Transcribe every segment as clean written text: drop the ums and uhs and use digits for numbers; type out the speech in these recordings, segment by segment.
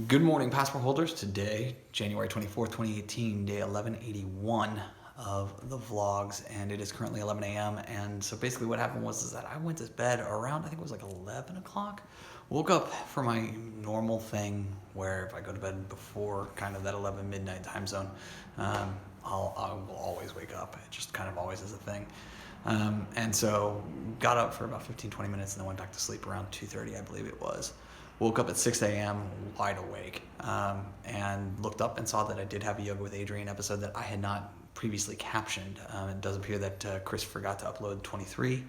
Good morning, passport holders. Today, January 24th, 2018, day 1181 of the vlogs, and it is currently 11 a.m. And so basically what happened was that I went to bed around, I think it was like 11 o'clock. Woke up for my normal thing where if I go to bed before kind of that 11 midnight time zone, I will always wake up. It just kind of always is a thing. And so got up for about 15, 20 minutes and then went back to sleep around 2:30, I believe it was. Woke up at 6 a.m. wide awake, and looked up and saw that I did have a Yoga with Adriene episode that I had not previously captioned. It does appear that Chris forgot to upload 23,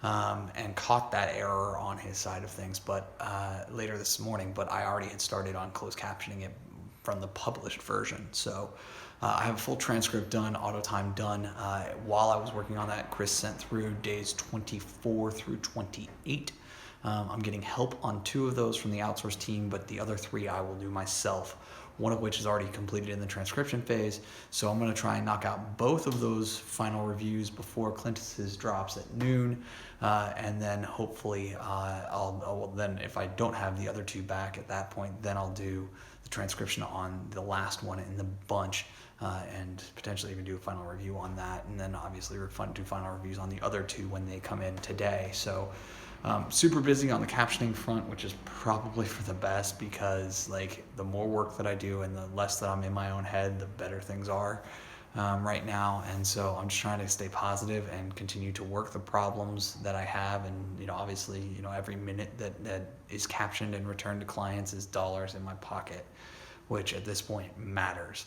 and caught that error on his side of things, but later this morning. But I already had started on closed captioning it from the published version, so I have a full transcript done, auto time done. While I was working on that, Chris sent through days 24 through 28. I'm getting help on 2 of those from the outsourced team, but the other 3 I will do myself, one of which is already completed in the transcription phase. So I'm going to try and knock out both of those final reviews before Clintus's drops at noon. And then hopefully then if I don't have the other 2 back at that point, then I'll do the transcription on the last one in the bunch, and potentially even do a final review on that. And then obviously do final reviews on the other 2 when they come in today. So super busy on the captioning front, which is probably for the best, because like the more work that I do and the less that I'm in my own head, the better things are right now. And so I'm just trying to stay positive and continue to work the problems that I have. And obviously, every minute that is captioned and returned to clients is dollars in my pocket, which at this point matters.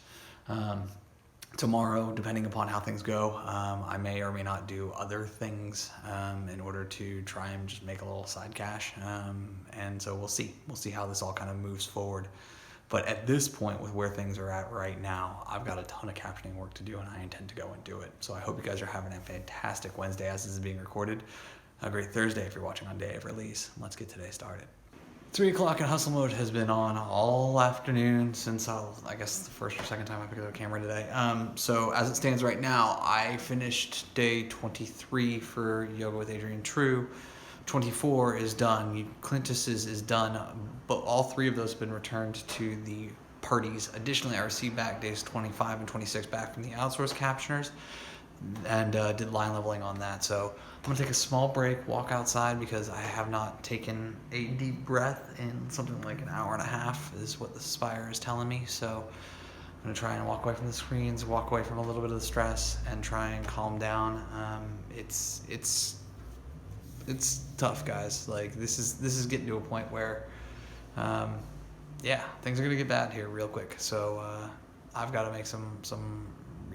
Tomorrow, depending upon how things go, I may or may not do other things in order to try and just make a little side cash. And so we'll see. We'll see how this all kind of moves forward. But at this point, with where things are at right now, I've got a ton of captioning work to do, and I intend to go and do it. So I hope you guys are having a fantastic Wednesday as this is being recorded. A great Thursday if you're watching on day of release. Let's get today started. 3 o'clock in hustle mode has been on all afternoon since I guess the first or second time I picked up a camera today. So as it stands right now, I finished day 23 for Yoga with Adriene True. 24 is done. Clintus's is done, but all 3 of those have been returned to the parties. Additionally, I received back days 25 and 26 back from the outsourced captioners, and did line leveling on that. So I'm gonna take a small break, walk outside, because I have not taken a deep breath in something like an hour and a half is what the Spire is telling me. So I'm gonna try and walk away from the screens, walk away from a little bit of the stress, and try and calm down. It's tough, guys. Like this is getting to a point where things are gonna get bad here real quick. So I've got to make some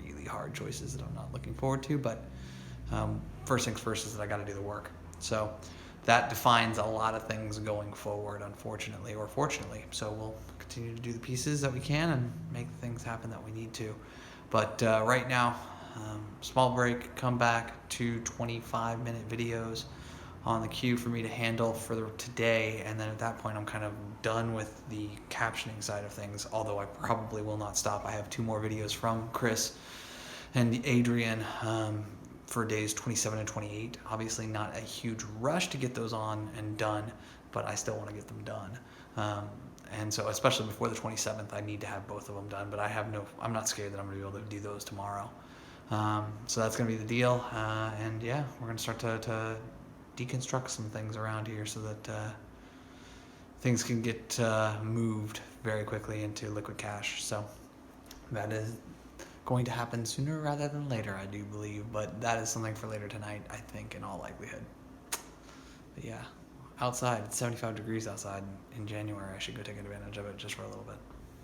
really hard choices that I'm not looking forward to, but first things first is that I got to do the work. So that defines a lot of things going forward, unfortunately or fortunately. So we'll continue to do the pieces that we can and make the things happen that we need to. But right now, small break, come back, 2 25-minute videos on the queue for me to handle for today, and then at that point I'm kind of done with the captioning side of things, although I probably will not stop. I have 2 more videos from Chris and Adriene for days 27 and 28. Obviously not a huge rush to get those on and done, but I still want to get them done. And so especially before the 27th, I need to have both of them done, but I'm not scared that I'm going to be able to do those tomorrow. So that's going to be the deal. And yeah, we're going to start to deconstruct some things around here so that things can get moved very quickly into liquid cash. So that is going to happen sooner rather than later, I do believe, but that is something for later tonight, I think, in all likelihood. But yeah, outside, it's 75 degrees outside in January. I should go take advantage of it just for a little bit.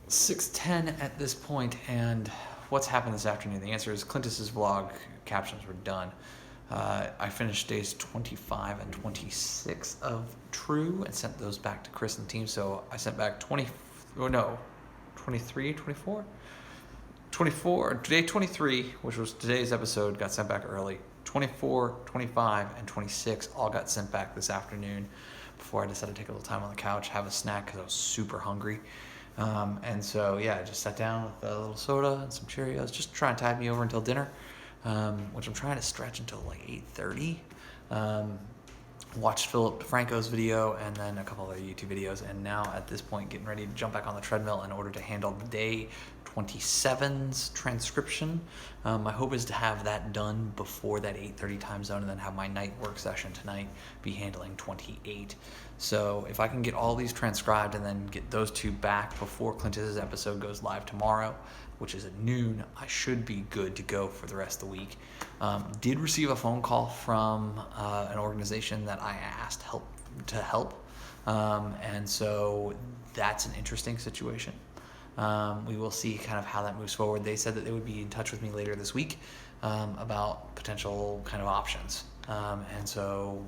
6:10 at this point, and what's happened this afternoon? The answer is Clintus's vlog captions were done. I finished days 25 and 26 of True and sent those back to Chris and the team. So I sent back 23, 24? 24, day 23, which was today's episode, got sent back early. 24, 25, and 26 all got sent back this afternoon before I decided to take a little time on the couch, have a snack because I was super hungry. And so, yeah, I just sat down with a little soda and some Cheerios, just try and tide me over until dinner, which I'm trying to stretch until like 8:30. watched Philip DeFranco's video and then a couple other YouTube videos, and now at this point getting ready to jump back on the treadmill in order to handle the day 27's transcription. My hope is to have that done before that 8:30 time zone, and then have my night work session tonight be handling 28. So if I can get all these transcribed and then get those two back before Clintus's episode goes live tomorrow, which is at noon, I should be good to go for the rest of the week. Did receive a phone call from an organization that I asked to help, and so that's an interesting situation. We will see kind of how that moves forward. They said that they would be in touch with me later this week about potential kind of options, and so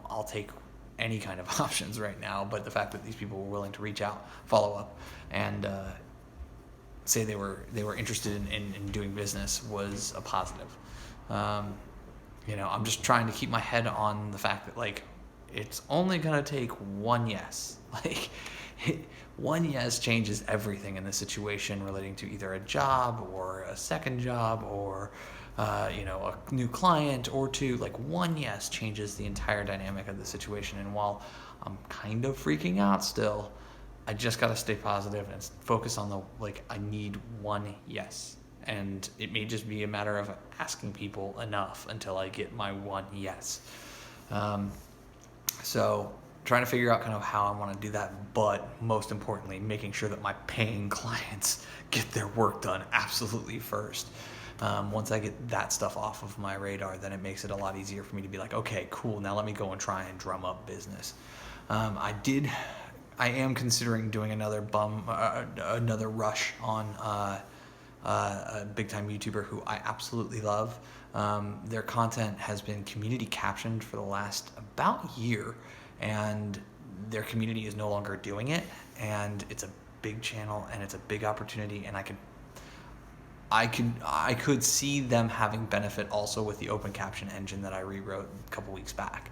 I'll take any kind of options right now, but the fact that these people were willing to reach out, follow up, and say they were interested in doing business was a positive. I'm just trying to keep my head on the fact that, like, it's only gonna take one yes. Like, one yes changes everything in the situation relating to either a job or a second job or a new client or two. Like, one yes changes the entire dynamic of the situation. And while I'm kind of freaking out still, I just gotta stay positive and focus on I need one yes. And it may just be a matter of asking people enough until I get my one yes. So trying to figure out kind of how I want to do that, but most importantly, making sure that my paying clients get their work done absolutely first. Once I get that stuff off of my radar, then it makes it a lot easier for me to be like, okay, cool, now let me go and try and drum up business. I am considering doing another rush on a big-time YouTuber who I absolutely love. Their content has been community captioned for the last about year, and their community is no longer doing it, and it's a big channel and it's a big opportunity, and I could see them having benefit also with the open caption engine that I rewrote a couple weeks back.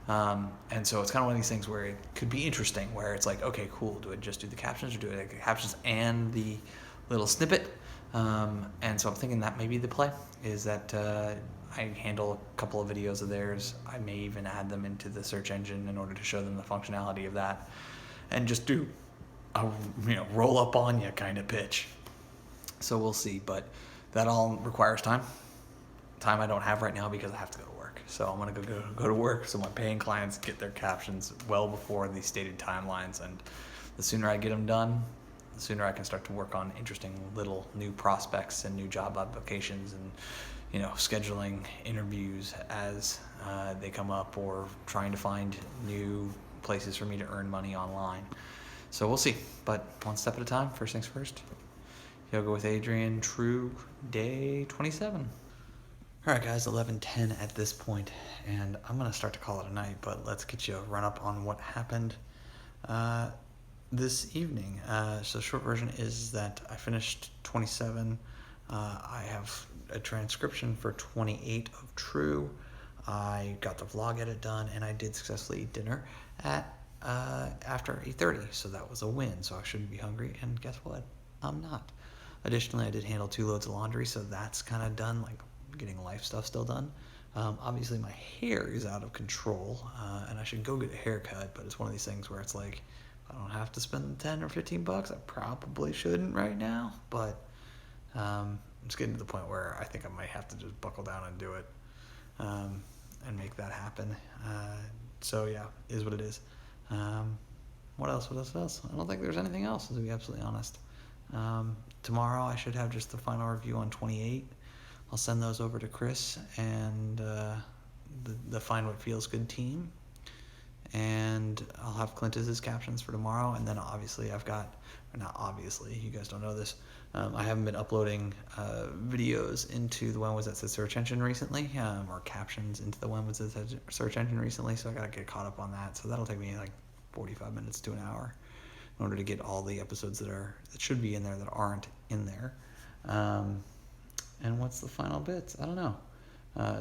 And so it's kind of one of these things where it could be interesting, where it's like, okay, cool, do I just do the captions, or do I do the captions and the little snippet? And so I'm thinking that maybe the play is that I handle a couple of videos of theirs. I may even add them into the search engine in order to show them the functionality of that, and just do a roll up on you kind of pitch. So we'll see, but that all requires time I don't have right now because I have to go to work. So I'm gonna go to work so my paying clients get their captions well before the stated timelines, and the sooner I get them done, the sooner I can start to work on interesting little new prospects and new job applications, and scheduling interviews as they come up, or trying to find new places for me to earn money online. So we'll see, but one step at a time. First things first. Yoga with Adriene, True, day 27. All right, guys, 11:10 at this point, and I'm going to start to call it a night, but let's get you a run-up on what happened this evening. So the short version is that I finished 27. I have a transcription for 28 of True. I got the vlog edit done, and I did successfully eat dinner at after 8:30, so that was a win. So I shouldn't be hungry, and guess what? I'm not. Additionally, I did handle 2 loads of laundry, so that's kind of done, like getting life stuff still done. Obviously, my hair is out of control, and I should go get a haircut, but it's one of these things where it's like, I don't have to spend 10 or 15 bucks. I probably shouldn't right now, but I'm just getting to the point where I think I might have to just buckle down and do it, and make that happen. So yeah, is what it is. What else? I don't think there's anything else, to be absolutely honest. Tomorrow I should have just the final review on 28. I'll send those over to Chris and the Find What Feels Good team, and I'll have Clintus's captions for tomorrow. And then obviously you guys don't know this, I haven't been uploading videos into the When Was That Said search engine recently, or captions into the When Was That Said search engine recently, so I gotta get caught up on that. So that'll take me like 45 minutes to an hour in order to get all the episodes that should be in there that aren't in there. And what's the final bits? I don't know.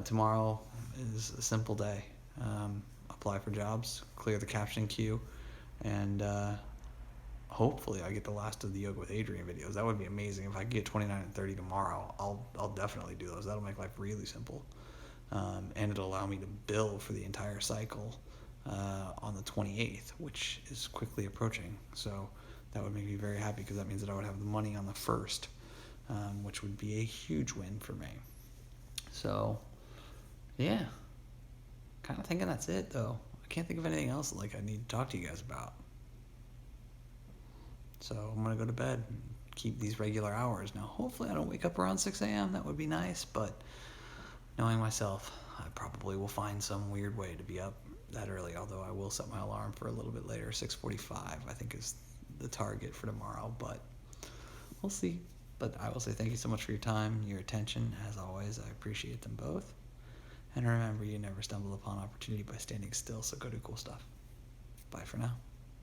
Tomorrow is a simple day. Apply for jobs, clear the caption queue, and hopefully I get the last of the Yoga with Adriene videos. That would be amazing. If I get 29 and 30 tomorrow, I'll definitely do those. That'll make life really simple. And it'll allow me to bill for the entire cycle on the 28th, which is quickly approaching. So that would make me very happy, because that means that I would have the money on the 1st, which would be a huge win for me. So, yeah, kind of thinking that's it, though. I can't think of anything else like I need to talk to you guys about. So I'm going to go to bed and keep these regular hours. Now, hopefully I don't wake up around 6 a.m. That would be nice, but knowing myself, I probably will find some weird way to be up that early, although I will set my alarm for a little bit later. 6:45, I think, is the target for tomorrow, but we'll see. But I will say thank you so much for your time, your attention. As always, I appreciate them both. And remember, you never stumble upon opportunity by standing still, so go do cool stuff. Bye for now.